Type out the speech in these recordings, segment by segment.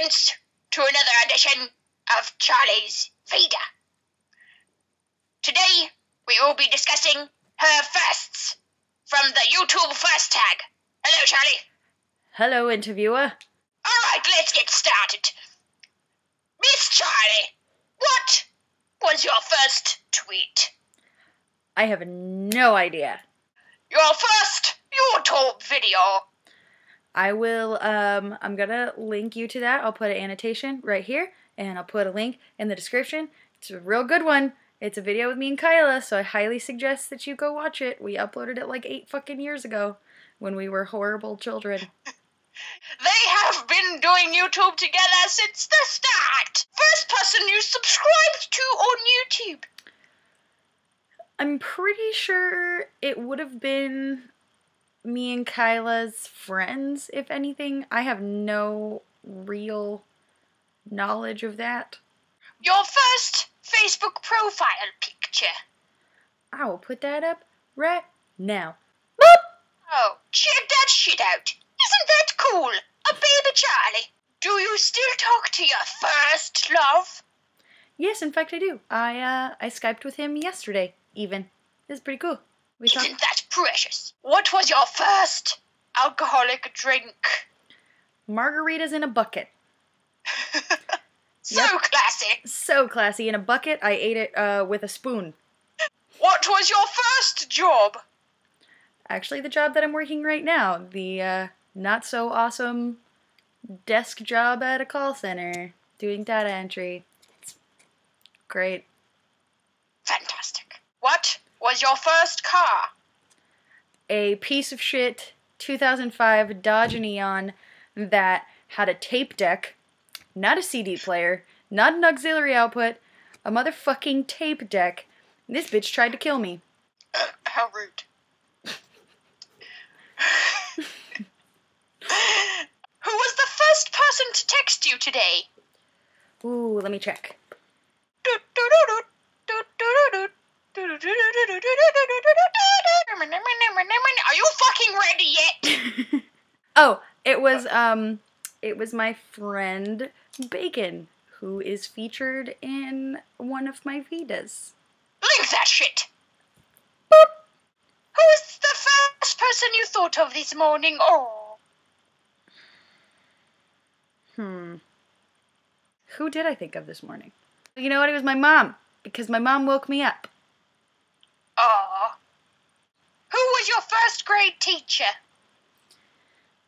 audience to another edition of Charlie's VEDA. Today, we will be discussing her firsts from the YouTube first tag. Hello, Charlie. Hello, interviewer. Alright, let's get started. Miss Charlie, what was your first tweet? I have no idea. Your first YouTube video. I will, I'm gonna link you to that. I'll put an annotation right here, and I'll put a link in the description. It's a real good one. It's a video with me and Kyla, so I highly suggest that you go watch it. We uploaded it like 8 fucking years ago, when we were horrible children. They have been doing YouTube together since the start. First person you subscribed to on YouTube. I'm pretty sure it would have been me and Kyla's friends, if anything. I have no real knowledge of that. Your first Facebook profile picture. I will put that up right now. Oh, check that shit out. Isn't that cool? A baby Charlie. Do you still talk to your first love? Yes, in fact I do. I Skyped with him yesterday, even. It's pretty cool. Isn't that precious? What was your first alcoholic drink? Margaritas in a bucket. So classy. So classy. In a bucket, I ate it with a spoon. What was your first job? Actually, the job that I'm working right now. The not so awesome desk job at a call center. Doing data entry. It's great. Fantastic. What was your first car? A piece of shit 2005 Dodge Neon that had a tape deck, not a CD player, not an auxiliary output, a motherfucking tape deck. This bitch tried to kill me. How rude. Who was the first person to text you today? Ooh, let me check. Are you fucking ready yet? Oh, it was my friend Bacon, who is featured in one of my VEDAs. Link that shit. Boop. Who was the first person you thought of this morning? Oh. Who did I think of this morning? You know what? It was my mom, because my mom woke me up. Aw. Who was your first grade teacher?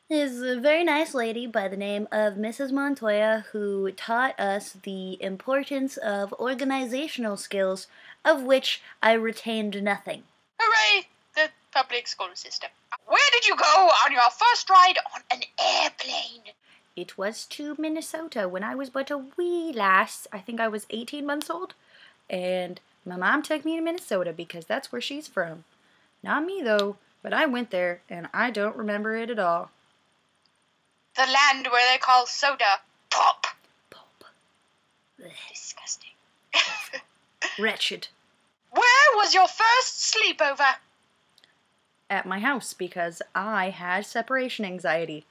Is a very nice lady by the name of Mrs. Montoya, who taught us the importance of organizational skills, of which I retained nothing. Hooray! The public school system. Where did you go on your first ride on an airplane? It was to Minnesota when I was but a wee lass. I think I was 18 months old. And my mom took me to Minnesota because that's where she's from. Not me, though, but I went there, and I don't remember it at all. The land where they call soda pop. Pulp. Disgusting. Wretched. Where was your first sleepover? At my house, because I had separation anxiety.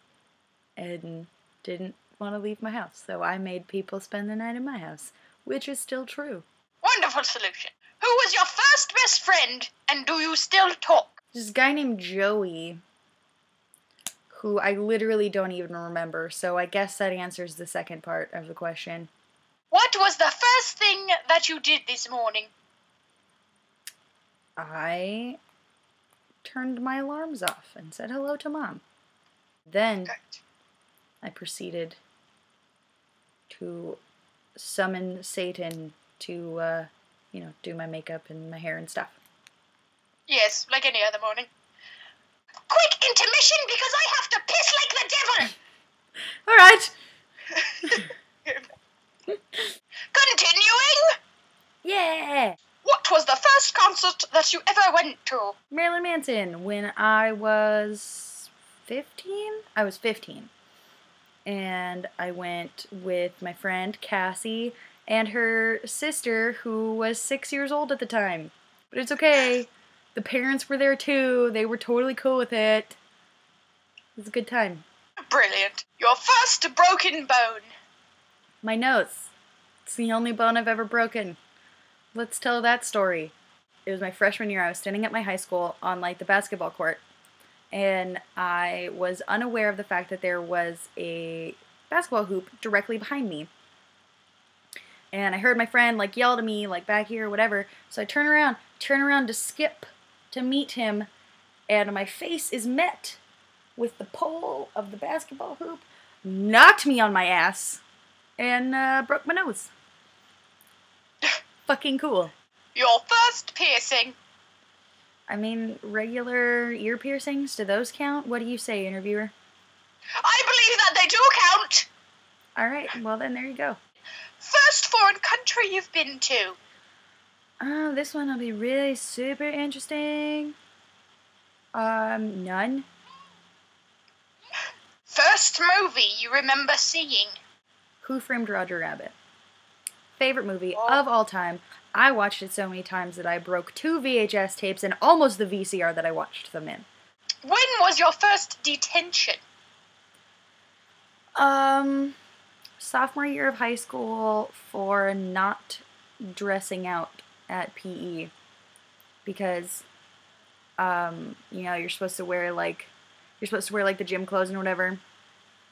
And didn't want to leave my house, so I made people spend the night in my house, which is still true. Wonderful solution. Who was your first best friend, and do you still talk? This guy named Joey, who I literally don't even remember, so I guess that answers the second part of the question. What was the first thing that you did this morning? I turned my alarms off and said hello to Mom. Then I proceeded to summon Satan to, do my makeup and my hair and stuff. Yes, like any other morning. Quick intermission because I have to piss like the devil! Alright! Continuing! Yeah! What was the first concert that you ever went to? Marilyn Manson, when I was 15? I was 15. And I went with my friend Cassie and her sister, who was 6 years old at the time. But it's okay. The parents were there too. They were totally cool with it. It was a good time. Brilliant. Your first broken bone. My nose. It's the only bone I've ever broken. Let's tell that story. It was my freshman year. I was standing at my high school on like the basketball court, and I was unaware of the fact that there was a basketball hoop directly behind me. And I heard my friend like yell to me like back here or whatever. So I turn around to skip to meet him, and my face is met with the pole of the basketball hoop, knocked me on my ass, and broke my nose. Fucking cool. Your first piercing. I mean, regular ear piercings, do those count? What do you say, interviewer? I believe that they do count. Alright, well then there you go. First foreign country you've been to. Oh, this one will be really super interesting. None. First movie you remember seeing. Who Framed Roger Rabbit? Favorite movie of all time. I watched it so many times that I broke 2 VHS tapes and almost the VCR that I watched them in. When was your first detention? Sophomore year of high school for not dressing out at PE. Because, you know, you're supposed to wear like the gym clothes and whatever.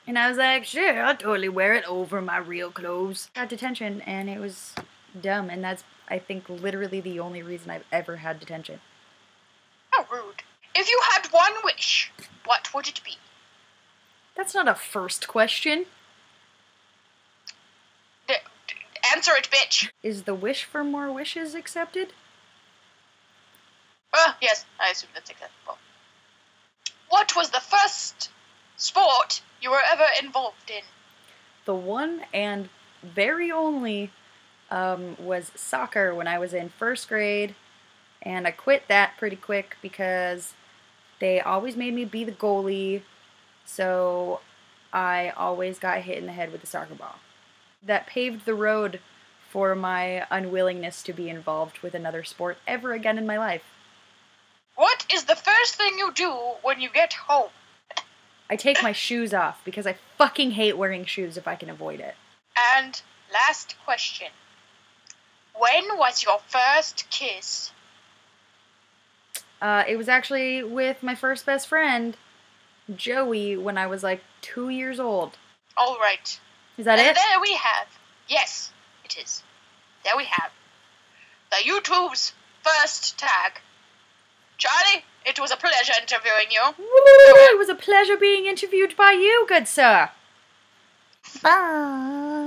And I was like, sure, I'll totally wear it over my real clothes. Got detention, and it was dumb, and that's, I think, literally the only reason I've ever had detention. How rude. If you had one wish, what would it be? That's not a first question. Answer it, bitch. Is the wish for more wishes accepted? Yes, I assume that's acceptable. What was the first sport you were ever involved in? The one and very only was soccer when I was in first grade, and I quit that pretty quick because they always made me be the goalie, so I always got hit in the head with the soccer ball. That paved the road for my unwillingness to be involved with another sport ever again in my life. What is the first thing you do when you get home? I take my shoes off because I fucking hate wearing shoes if I can avoid it. And last question. When was your first kiss? It was actually with my first best friend, Joey, when I was like 2 years old. All right. Is that and it? There we have. Yes, it is. There we have. The YouTube's first tag. Charlie, it was a pleasure interviewing you. Woo! It was a pleasure being interviewed by you, good sir. Bye.